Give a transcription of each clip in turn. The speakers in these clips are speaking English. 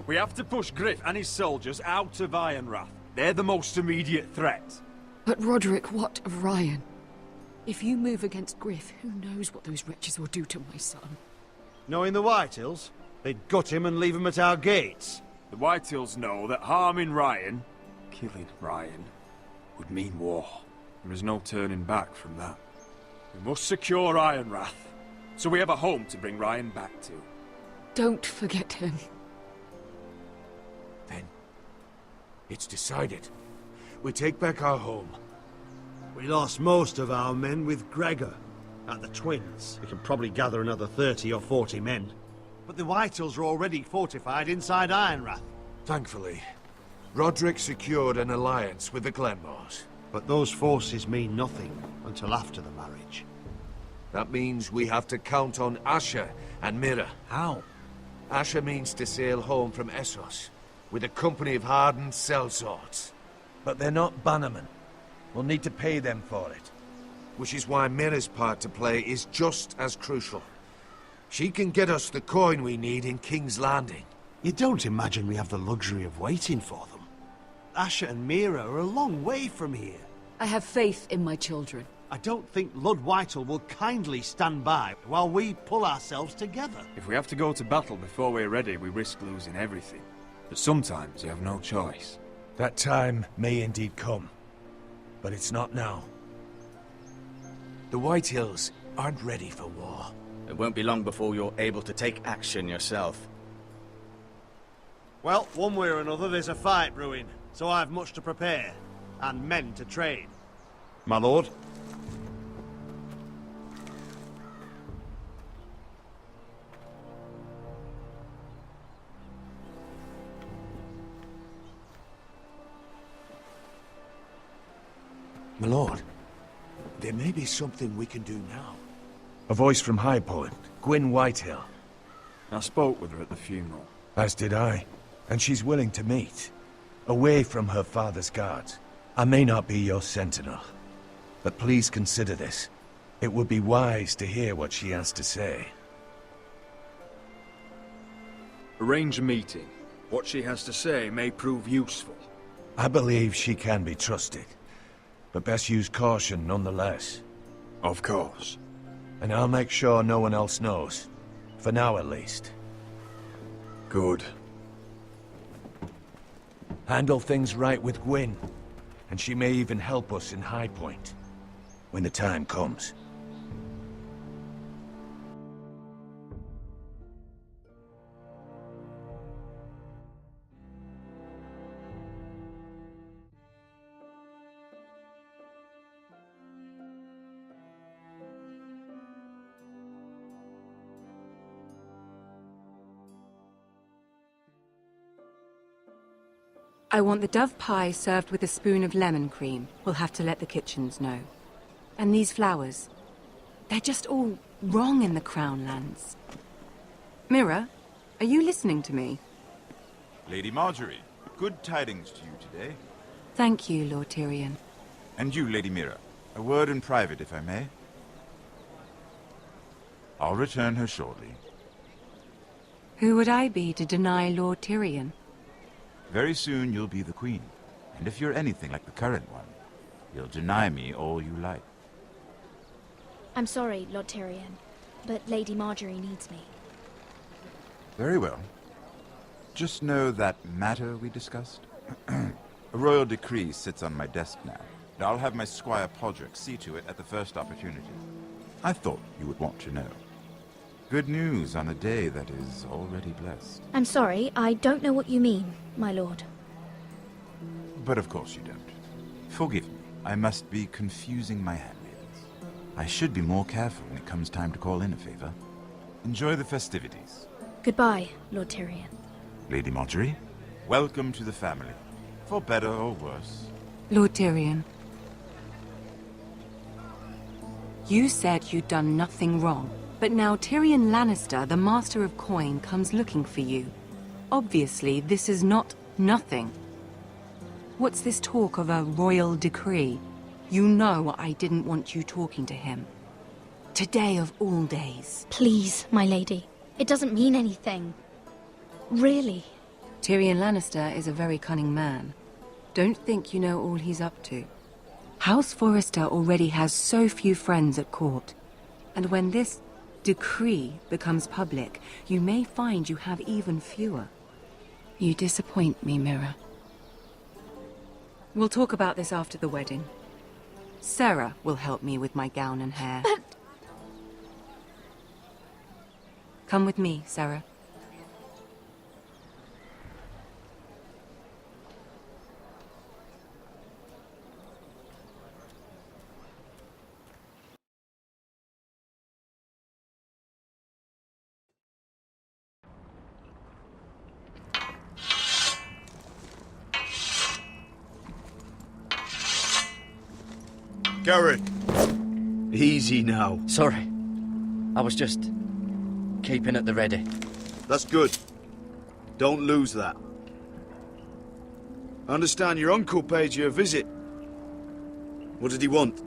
We have to push Griff and his soldiers out of Ironrath. They're the most immediate threat. But Roderick, what of Ryan? If you move against Griff, who knows what those wretches will do to my son? Knowing the Whitehills, they'd gut him and leave him at our gates. The Whitehills know that harming Ryan, killing Ryan, would mean war. There is no turning back from that. We must secure Ironrath, so we have a home to bring Ryan back to. Don't forget him. Then, it's decided. We take back our home. We lost most of our men with Gregor at the Twins. We can probably gather another 30 or 40 men. But the Whitehills are already fortified inside Ironrath. Thankfully, Roderick secured an alliance with the Glenmores. But those forces mean nothing until after the marriage. That means we have to count on Asher and Mira. How? Asher means to sail home from Essos with a company of hardened sellswords. But they're not bannermen. We'll need to pay them for it. Which is why Mira's part to play is just as crucial. She can get us the coin we need in King's Landing. You don't imagine we have the luxury of waiting for them. Asher and Mira are a long way from here. I have faith in my children. I don't think Lord Whitehall will kindly stand by while we pull ourselves together. If we have to go to battle before we're ready, we risk losing everything. But sometimes you have no choice. That time may indeed come. But it's not now. The Whitehills aren't ready for war. It won't be long before you're able to take action yourself. Well, one way or another there's a fight brewing, so I've much to prepare, and men to train. My lord? My lord, there may be something we can do now. A voice from High Point, Gwyn Whitehill. I spoke with her at the funeral. As did I. And she's willing to meet. Away from her father's guards. I may not be your sentinel. But please consider this. It would be wise to hear what she has to say. Arrange a meeting. What she has to say may prove useful. I believe she can be trusted. But best use caution nonetheless. Of course. And I'll make sure no one else knows. For now at least. Good. Handle things right with Gwyn. And she may even help us in High Point. When the time comes. I want the dove pie served with a spoon of lemon cream. We'll have to let the kitchens know. And these flowers. They're just all wrong in the Crown Lands. Mira, are you listening to me? Lady Marjorie, good tidings to you today. Thank you, Lord Tyrion. And you, Lady Mira. A word in private, if I may. I'll return her shortly. Who would I be to deny Lord Tyrion? Very soon you'll be the queen. And if you're anything like the current one, you'll deny me all you like. I'm sorry, Lord Tyrion, but Lady Marjorie needs me. Very well. Just know that matter we discussed? A royal decree sits on my desk now, and I'll have my squire Podrick see to it at the first opportunity. I thought you would want to know. Good news on a day that is already blessed. I'm sorry, I don't know what you mean, my lord. But of course you don't. Forgive me, I must be confusing my handmaidens. I should be more careful when it comes time to call in a favor. Enjoy the festivities. Goodbye, Lord Tyrion. Lady Marjorie, welcome to the family, for better or worse. Lord Tyrion. You said you'd done nothing wrong. But now Tyrion Lannister, the Master of Coin, comes looking for you. Obviously, this is not nothing. What's this talk of a royal decree? You know I didn't want you talking to him. Today of all days. Please, my lady. It doesn't mean anything. Really. Tyrion Lannister is a very cunning man. Don't think you know all he's up to. House Forrester already has so few friends at court. And when this decree becomes public, you may find you have even fewer. You disappoint me, Mira. We'll talk about this after the wedding. Sarah will help me with my gown and hair. But... Come with me, Sarah. Garrett! Easy now. Sorry. I was just keeping at the ready. That's good. Don't lose that. I understand your uncle paid you a visit. What did he want?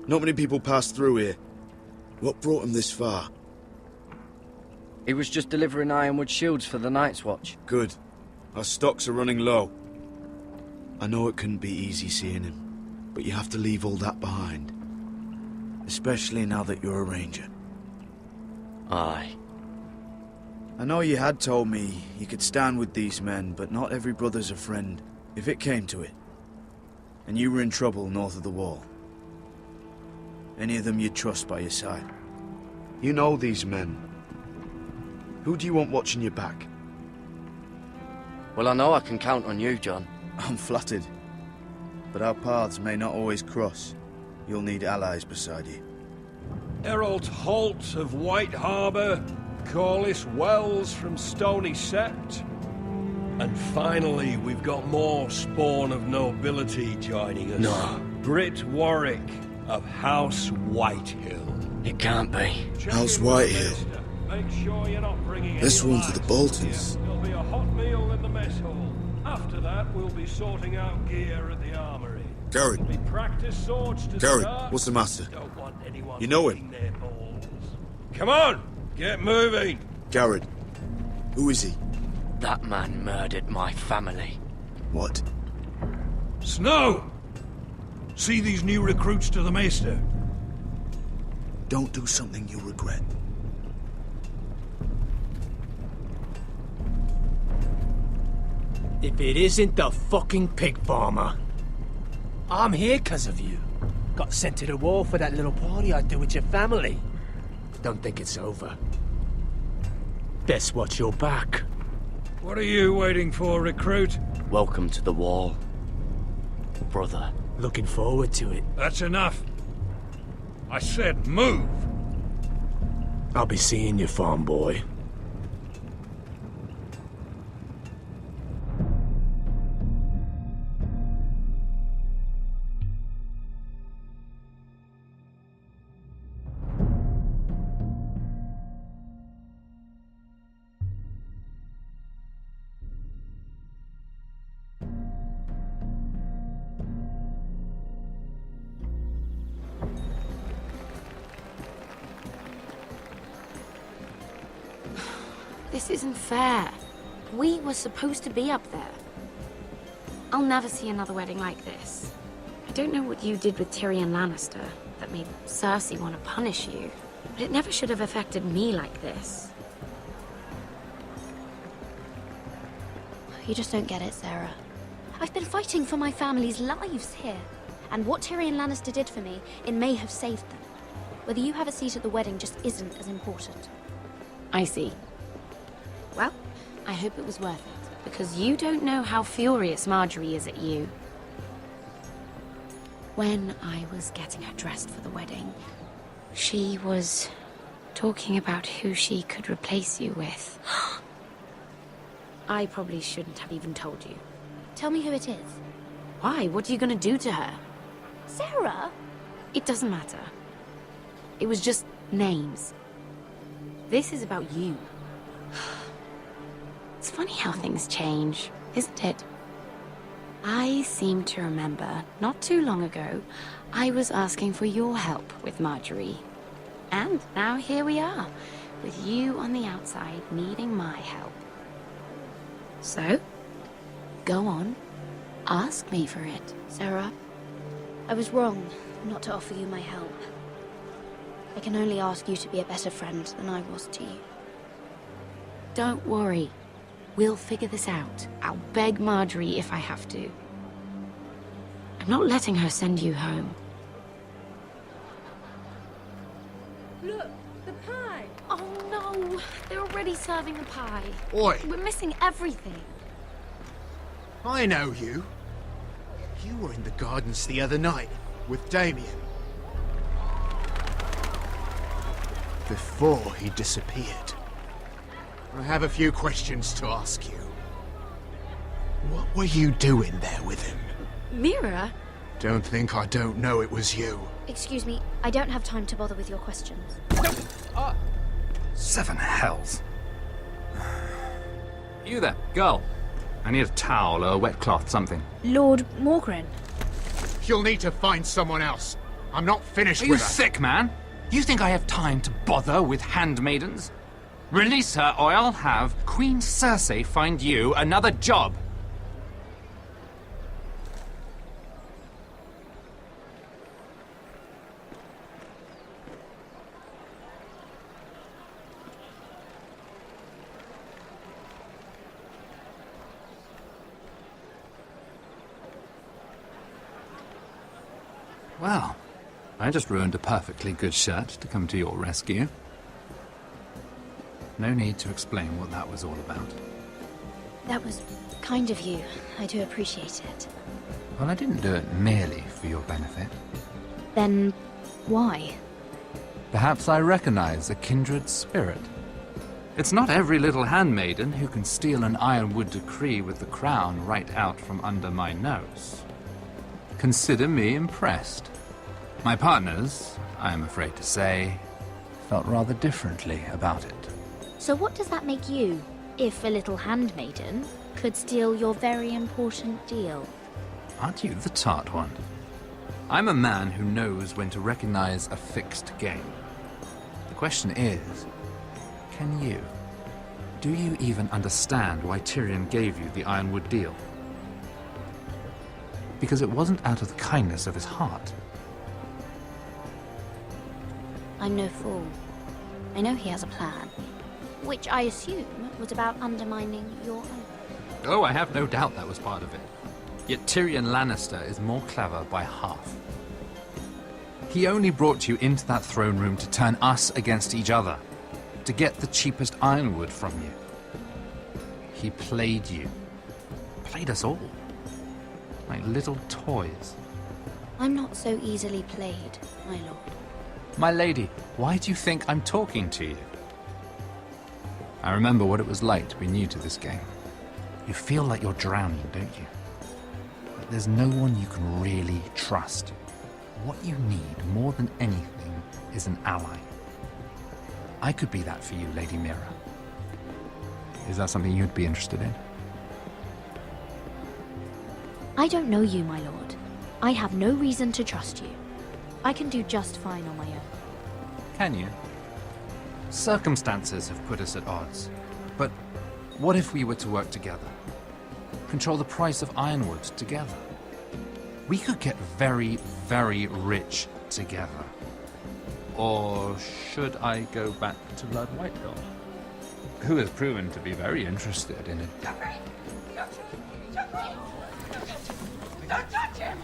Not many people pass through here. What brought him this far? He was just delivering ironwood shields for the Night's Watch. Good. Our stocks are running low. I know it couldn't be easy seeing him, but you have to leave all that behind. Especially now that you're a ranger. Aye. I know you had told me you could stand with these men, but not every brother's a friend, if it came to it. And you were in trouble north of the wall. Any of them you'd trust by your side. You know these men. Who do you want watching your back? Well, I know I can count on you, John. I'm flattered. But our paths may not always cross. You'll need allies beside you. Errol Holt of White Harbour, Corliss Wells from Stony Sept. And finally, we've got more spawn of nobility joining us. No. Britt Warwick of House Whitehill. It can't be. House Whitehill. Make sure you're not bringing This any one's for the lights. Boltons. There'll be a hot meal in the mess hall. After that, we'll be sorting out gear at the armory. Garrett. We practice swords to Garrett, start. what's the matter? Don't want anyone You know him? licking their balls. Come on, get moving. Garrett. Who is he? That man murdered my family. What? Snow! See these new recruits to the Maester? Don't do something you'll regret. If it isn't the fucking pig farmer. I'm here 'cause of you. Got sent to the wall for that little party I do with your family. Don't think it's over. Best watch your back. What are you waiting for, recruit? Welcome to the wall, brother. Looking forward to it. That's enough. I said move. I'll be seeing you, farm boy. This isn't fair. We were supposed to be up there. I'll never see another wedding like this. I don't know what you did with Tyrion Lannister that made Cersei want to punish you, but it never should have affected me like this. You just don't get it, Sarah. I've been fighting for my family's lives here. And what Tyrion Lannister did for me, it may have saved them. Whether you have a seat at the wedding just isn't as important. I see. Well, I hope it was worth it, because you don't know how furious Marjorie is at you. When I was getting her dressed for the wedding, she was talking about who she could replace you with. I probably shouldn't have even told you. Tell me who it is. Why? What are you gonna do to her? Sarah? It doesn't matter. It was just names. This is about you. It's funny how things change, isn't it? I seem to remember, not too long ago, I was asking for your help with Marjorie. And now here we are, with you on the outside needing my help. So? Go on. Ask me for it. Sarah, I was wrong not to offer you my help. I can only ask you to be a better friend than I was to you. Don't worry. We'll figure this out. I'll beg Marjorie if I have to. I'm not letting her send you home. Look, the pie! Oh no! They're already serving the pie. Oi! We're missing everything. I know you. You were in the gardens the other night with Damien. Before he disappeared. I have a few questions to ask you. What were you doing there with him? Mira? Don't think I don't know it was you. Excuse me, I don't have time to bother with your questions. Seven hells. You there, girl. I need a towel or a wet cloth, something. Lord Morgren. You'll need to find someone else. I'm not finished Are with you her. sick, man? You think I have time to bother with handmaidens? Release her, or I'll have Queen Cersei find you another job. Well, I just ruined a perfectly good shirt to come to your rescue. No need to explain what that was all about. That was kind of you. I do appreciate it. Well, I didn't do it merely for your benefit. Then, why? Perhaps I recognize a kindred spirit. It's not every little handmaiden who can steal an ironwood decree with the crown right out from under my nose. Consider me impressed. My partners, I am afraid to say, felt rather differently about it. So what does that make you, if a little handmaiden could steal your very important deal? Aren't you the tart one? I'm a man who knows when to recognize a fixed game. The question is, can you? Do you even understand why Tyrion gave you the Ironwood deal? Because it wasn't out of the kindness of his heart. I'm no fool. I know he has a plan, which I assume was about undermining your own. Oh, I have no doubt that was part of it. Yet Tyrion Lannister is more clever by half. He only brought you into that throne room to turn us against each other, to get the cheapest ironwood from you. He played you. Played us all. Like little toys. I'm not so easily played, my lord. My lady, why do you think I'm talking to you? I remember what it was like to be new to this game. You feel like you're drowning, don't you? Like there's no one you can really trust. What you need more than anything is an ally. I could be that for you, Lady Mira. Is that something you'd be interested in? I don't know you, my lord. I have no reason to trust you. I can do just fine on my own. Can you? Circumstances have put us at odds. But what if we were to work together? Control the price of ironwood together? We could get very, very rich together. Or should I go back to Lord Whitehall, who has proven to be very interested in it? Don't touch him!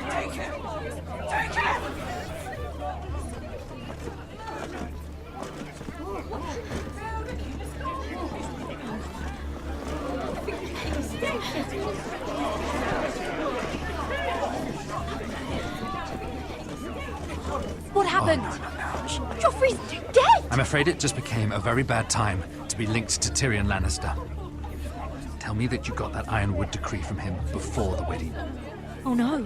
Take him! Take him! What happened? Joffrey's dead! I'm afraid it just became a very bad time to be linked to Tyrion Lannister. Tell me that you got that Ironwood decree from him before the wedding. Oh no.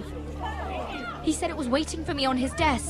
He said it was waiting for me on his desk.